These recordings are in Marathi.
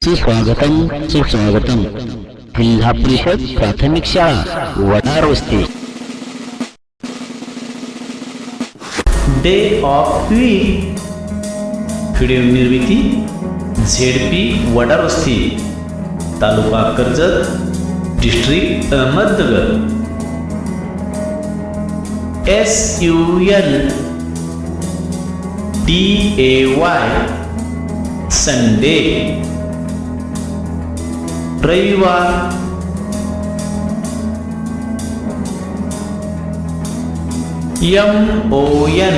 सुस्वागतम जिल्हा परिषद प्राथमिक शाळा वडार वस्ती. डे ऑफ वीक व्हिडिओ निर्मिती झेडपी वडार वस्ती, तालुका Karjat, district Ahmednagar. SUNDAY Sunday, रविवार. MONDAY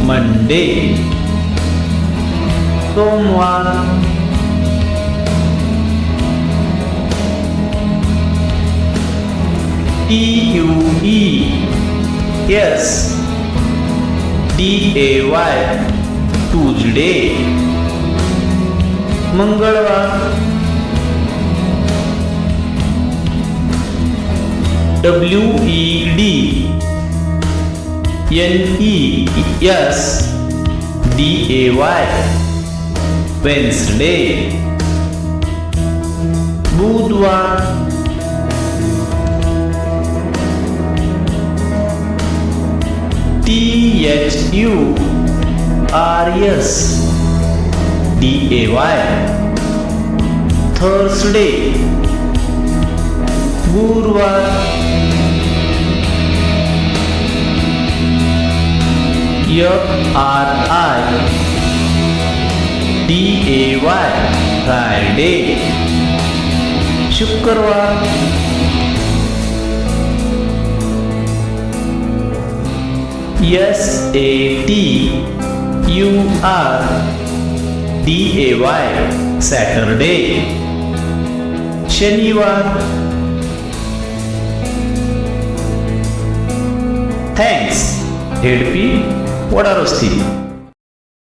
मंडे, सोमवार. TUESDAY ट्यूजडे, मंगळवार. WEDNESDAY वेन्सडे, बुधवार. THURSDAY थर्सडे, गुरुवार. FRIDAY फ्रायडे, शुक्रवार. SATURDAY सॅटरडे, शनिवार. थँक्स. झेडपी वडार वस्ती.